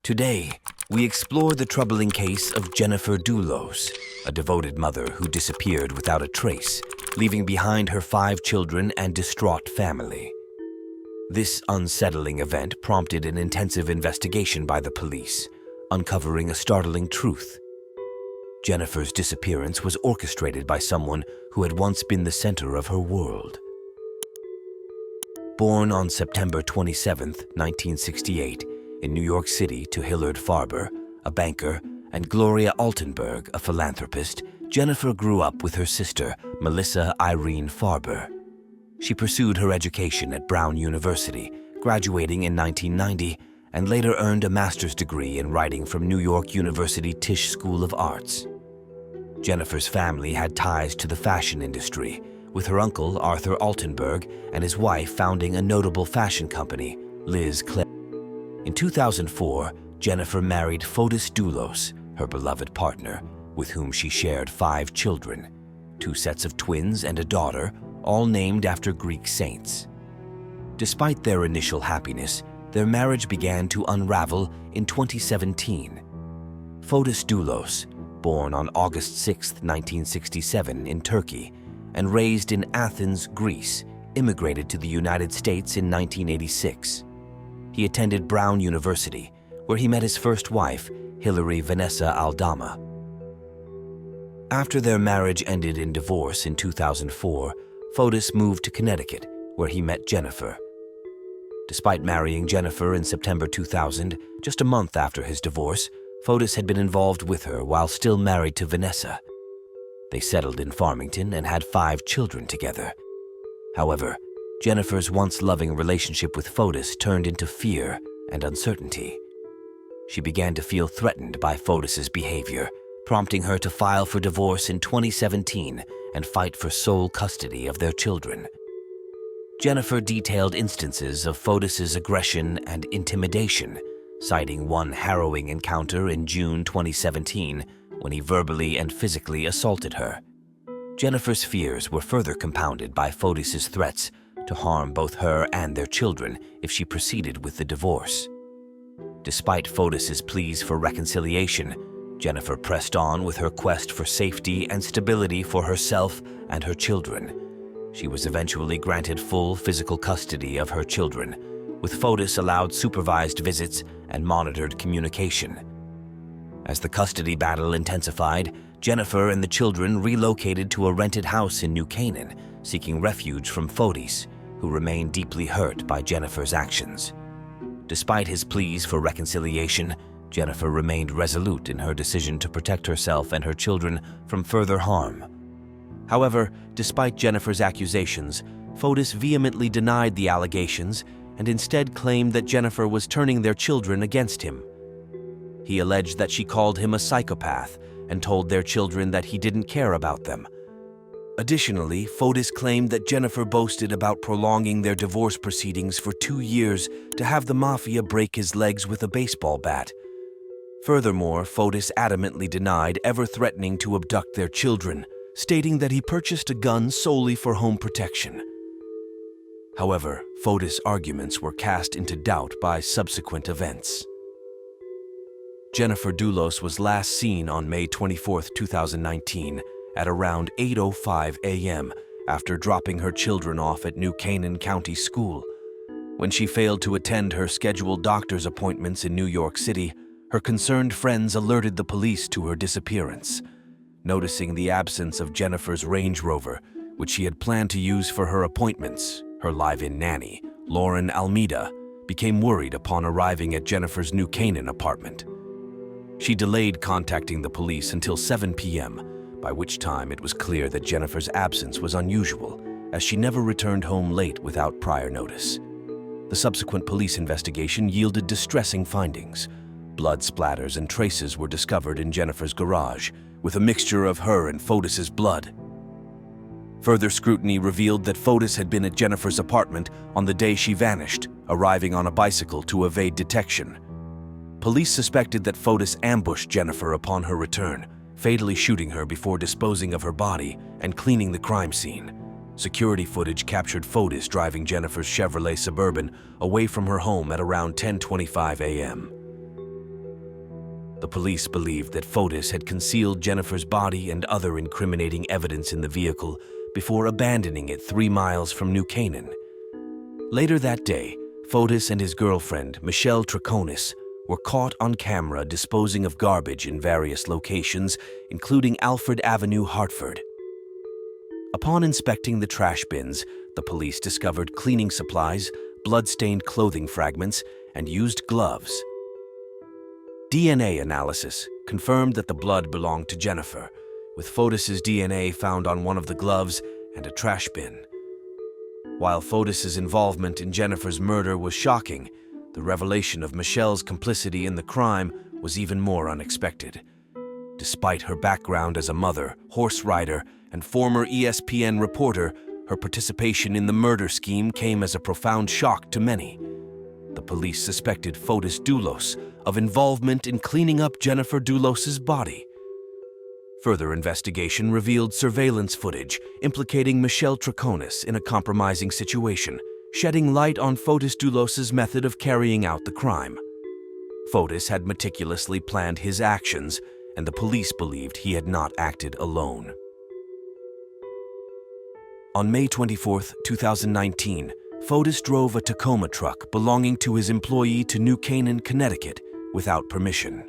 Today, we explore the troubling case of Jennifer Dulos, a devoted mother who disappeared without a trace, leaving behind her 5 children and distraught family. This unsettling event prompted an intensive investigation by the police, uncovering a startling truth. Jennifer's disappearance was orchestrated by someone who had once been the center of her world. Born on September 27, 1968, in New York City to Hillard Farber, a banker, and Gloris Ortenberg, a philanthropist, Jennifer grew up with her sister, Melissa Irene Farber. She pursued her education at Brown University, graduating in 1990, and later earned a master's degree in writing from New York University Tisch School of Arts. Jennifer's family had ties to the fashion industry, with her uncle, Arthur Altenberg, and his wife founding a notable fashion company, Liz Claiborne. In 2004, Jennifer married Fotis Dulos, her beloved partner, with whom she shared 5 children, 2 sets of twins and a daughter, all named after Greek saints. Despite their initial happiness, their marriage began to unravel in 2017. Fotis Dulos, born on August 6, 1967 in Turkey, and raised in Athens, Greece, immigrated to the United States in 1986. He attended Brown University, where he met his first wife, Hilary Vanessa Aldama. After their marriage ended in divorce in 2004, Fotis moved to Connecticut, where he met Jennifer. Despite marrying Jennifer in September 2000, just a month after his divorce, Fotis had been involved with her while still married to Vanessa. They settled in Farmington and had 5 children together. However, Jennifer's once loving relationship with Fotis turned into fear and uncertainty. She began to feel threatened by Fotis's behavior, prompting her to file for divorce in 2017 and fight for sole custody of their children. Jennifer detailed instances of Fotis's aggression and intimidation, citing one harrowing encounter in June 2017 when he verbally and physically assaulted her. Jennifer's fears were further compounded by Fotis's threats to harm both her and their children if she proceeded with the divorce. Despite Fotis's pleas for reconciliation, Jennifer pressed on with her quest for safety and stability for herself and her children. She was eventually granted full physical custody of her children, with Fotis allowed supervised visits and monitored communication. As the custody battle intensified, Jennifer and the children relocated to a rented house in New Canaan, seeking refuge from Fotis, who remained deeply hurt by Jennifer's actions. Despite his pleas for reconciliation, Jennifer remained resolute in her decision to protect herself and her children from further harm. However, despite Jennifer's accusations, Fotis vehemently denied the allegations and instead claimed that Jennifer was turning their children against him. He alleged that she called him a psychopath and told their children that he didn't care about them. Additionally, Fotis claimed that Jennifer boasted about prolonging their divorce proceedings for 2 years to have the mafia break his legs with a baseball bat. Furthermore, Fotis adamantly denied ever threatening to abduct their children, stating that he purchased a gun solely for home protection. However, Fotis' arguments were cast into doubt by subsequent events. Jennifer Dulos was last seen on May 24, 2019, at around 8:05 a.m. after dropping her children off at New Canaan County School. When she failed to attend her scheduled doctor's appointments in New York City, her concerned friends alerted the police to her disappearance. Noticing the absence of Jennifer's Range Rover, which she had planned to use for her appointments, her live-in nanny, Lauren Almeida, became worried upon arriving at Jennifer's New Canaan apartment. She delayed contacting the police until 7 p.m., by which time it was clear that Jennifer's absence was unusual, as she never returned home late without prior notice. The subsequent police investigation yielded distressing findings. Blood splatters and traces were discovered in Jennifer's garage, with a mixture of her and Fotis's blood. Further scrutiny revealed that Fotis had been at Jennifer's apartment on the day she vanished, arriving on a bicycle to evade detection. Police suspected that Fotis ambushed Jennifer upon her return, fatally shooting her before disposing of her body and cleaning the crime scene. Security footage captured Fotis driving Jennifer's Chevrolet Suburban away from her home at around 10:25 a.m. The police believed that Fotis had concealed Jennifer's body and other incriminating evidence in the vehicle before abandoning it 3 miles from New Canaan. Later that day, Fotis and his girlfriend, Michelle Troconis, were caught on camera disposing of garbage in various locations, including Alfred Avenue, Hartford. Upon inspecting the trash bins, the police discovered cleaning supplies, blood-stained clothing fragments, and used gloves. DNA analysis confirmed that the blood belonged to Jennifer, with Fotis's DNA found on one of the gloves and a trash bin. While Fotis's involvement in Jennifer's murder was shocking, the revelation of Michelle's complicity in the crime was even more unexpected. Despite her background as a mother, horse rider, and former ESPN reporter, her participation in the murder scheme came as a profound shock to many. The police suspected Fotis Dulos of involvement in cleaning up Jennifer Dulos's body. Further investigation revealed surveillance footage implicating Michelle Troconis in a compromising situation, shedding light on Fotis Dulos's method of carrying out the crime. Fotis had meticulously planned his actions, and the police believed he had not acted alone. On May 24, 2019, Fotis drove a Tacoma truck belonging to his employee to New Canaan, Connecticut, without permission.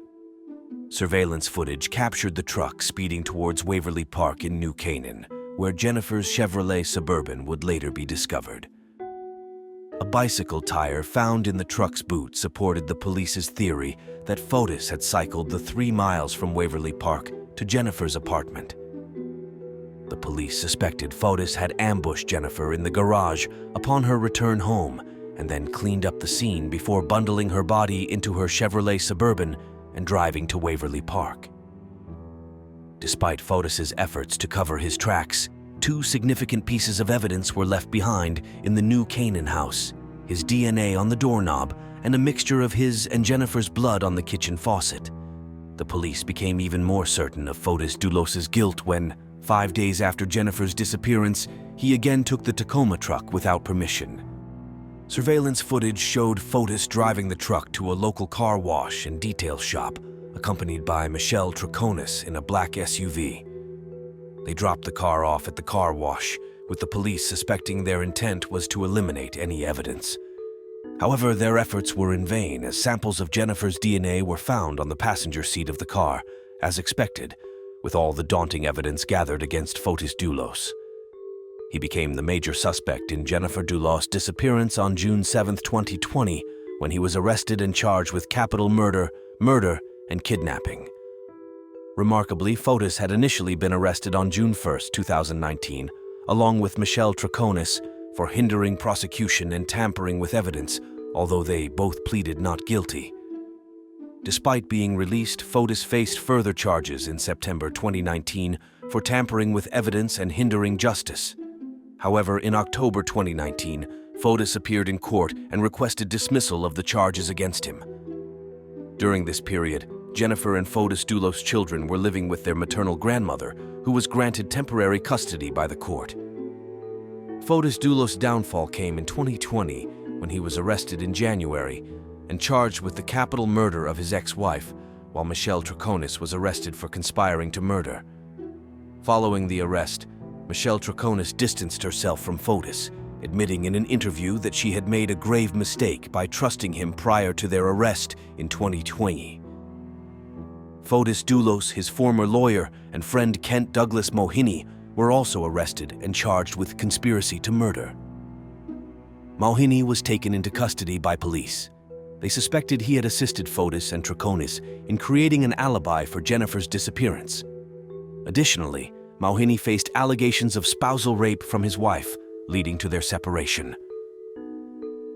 Surveillance footage captured the truck speeding towards Waverly Park in New Canaan, where Jennifer's Chevrolet Suburban would later be discovered. A bicycle tire found in the truck's boot supported the police's theory that Fotis had cycled the 3 miles from Waverly Park to Jennifer's apartment. The police suspected Fotis had ambushed Jennifer in the garage upon her return home and then cleaned up the scene before bundling her body into her Chevrolet Suburban and driving to Waverly Park. Despite Fotis's efforts to cover his tracks, 2 significant pieces of evidence were left behind in the New Canaan house: his DNA on the doorknob and a mixture of his and Jennifer's blood on the kitchen faucet. The police became even more certain of Fotis Dulos's guilt when, 5 days after Jennifer's disappearance, he again took the Tacoma truck without permission. Surveillance footage showed Fotis driving the truck to a local car wash and detail shop, accompanied by Michelle Troconis in a black SUV. They dropped the car off at the car wash, with the police suspecting their intent was to eliminate any evidence. However, their efforts were in vain, as samples of Jennifer's DNA were found on the passenger seat of the car, as expected, with all the daunting evidence gathered against Fotis Dulos. He became the major suspect in Jennifer Dulos' disappearance on June 7, 2020, when he was arrested and charged with capital murder, and kidnapping. Remarkably, Fotis had initially been arrested on June 1, 2019, along with Michelle Troconis, for hindering prosecution and tampering with evidence, although they both pleaded not guilty. Despite being released, Fotis faced further charges in September 2019 for tampering with evidence and hindering justice. However, in October 2019, Fotis appeared in court and requested dismissal of the charges against him. During this period, Jennifer and Fotis Dulos' children were living with their maternal grandmother, who was granted temporary custody by the court. Fotis Dulos' downfall came in 2020 when he was arrested in January and charged with the capital murder of his ex-wife, while Michelle Troconis was arrested for conspiring to murder. Following the arrest, Michelle Troconis distanced herself from Fotis, admitting in an interview that she had made a grave mistake by trusting him prior to their arrest in 2020. Fotis Dulos, his former lawyer, and friend Kent Douglas Mohini were also arrested and charged with conspiracy to murder. Mohini was taken into custody by police. They suspected he had assisted Fotis and Troconis in creating an alibi for Jennifer's disappearance. Additionally, Mohini faced allegations of spousal rape from his wife, leading to their separation.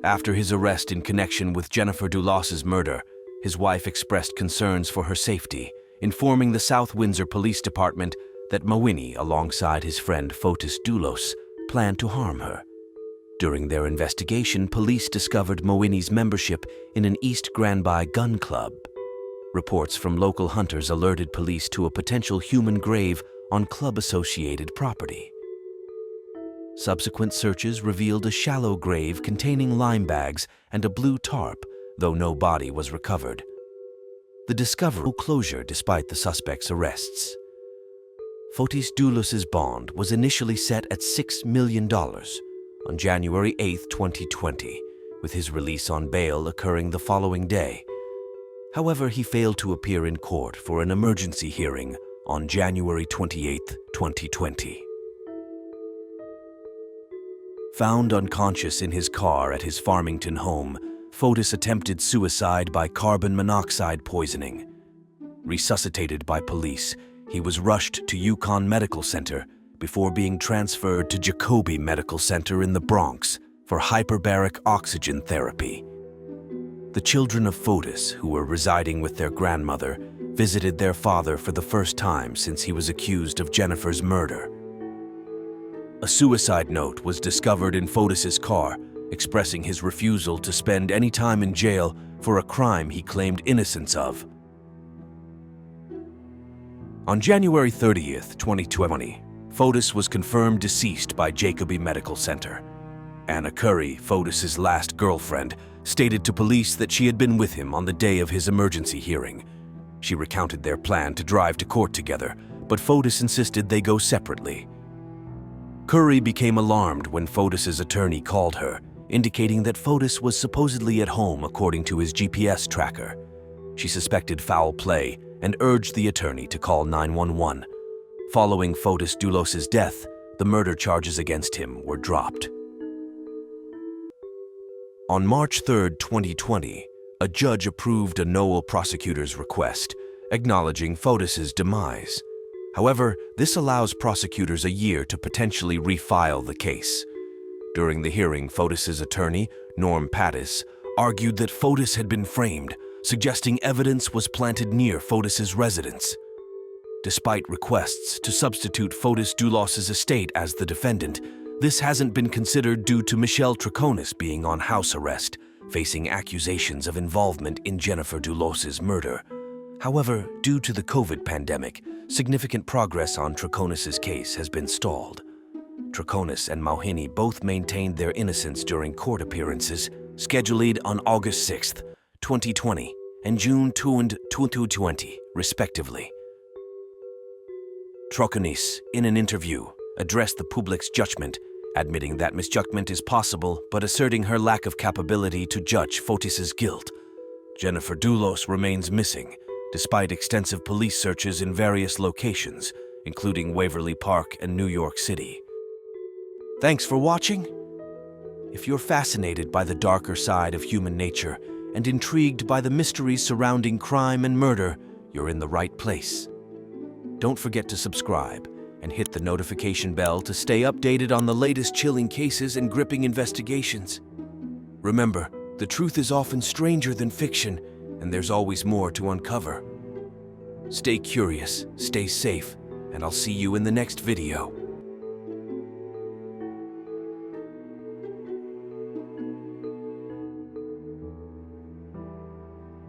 After his arrest in connection with Jennifer Dulos's murder, his wife expressed concerns for her safety, informing the South Windsor Police Department that Mohini, alongside his friend Fotis Dulos, planned to harm her. During their investigation, police discovered Mohini's membership in an East Granby gun club. Reports from local hunters alerted police to a potential human grave on club-associated property. Subsequent searches revealed a shallow grave containing lime bags and a blue tarp, though no body was recovered. The discovery no closure despite the suspect's arrests. Fotis Dulos' bond was initially set at $6 million on January 8, 2020, with his release on bail occurring the following day. However, he failed to appear in court for an emergency hearing on January 28, 2020. Found unconscious in his car at his Farmington home, Fotis attempted suicide by carbon monoxide poisoning. Resuscitated by police, he was rushed to Yukon Medical Center before being transferred to Jacobi Medical Center in the Bronx for hyperbaric oxygen therapy. The children of Fotis, who were residing with their grandmother, visited their father for the first time since he was accused of Jennifer's murder. A suicide note was discovered in Fotis' car, expressing his refusal to spend any time in jail for a crime he claimed innocence of. On January 30, 2020, Fotis was confirmed deceased by Jacobi Medical Center. Anna Curry, Fotis' last girlfriend, stated to police that she had been with him on the day of his emergency hearing. She recounted their plan to drive to court together, but Fotis insisted they go separately. Curry became alarmed when Fotis' attorney called her, indicating that Fotis was supposedly at home according to his GPS tracker. She suspected foul play and urged the attorney to call 911. Following Fotis Dulos' death, the murder charges against him were dropped. On March 3, 2020, a judge approved a Noel prosecutor's request, acknowledging Fotis' demise. However, this allows prosecutors a year to potentially refile the case. During the hearing, Fotis' attorney, Norm Pattis, argued that Fotis had been framed, suggesting evidence was planted near Fotis' residence. Despite requests to substitute Fotis Dulos' estate as the defendant, this hasn't been considered due to Michelle Troconis being on house arrest, facing accusations of involvement in Jennifer Dulos' murder. However, due to the COVID pandemic, significant progress on Troconis' case has been stalled. Troconis and Mauhini both maintained their innocence during court appearances, scheduled on August 6, 2020 and June 2, 2020, respectively. Troconis, in an interview, addressed the public's judgment, admitting that misjudgment is possible but asserting her lack of capability to judge Fotis' guilt. Jennifer Dulos remains missing, despite extensive police searches in various locations, including Waverly Park and New York City. Thanks for watching. If you're fascinated by the darker side of human nature and intrigued by the mysteries surrounding crime and murder, you're in the right place. Don't forget to subscribe and hit the notification bell to stay updated on the latest chilling cases and gripping investigations. Remember, the truth is often stranger than fiction, and there's always more to uncover. Stay curious, stay safe, and I'll see you in the next video.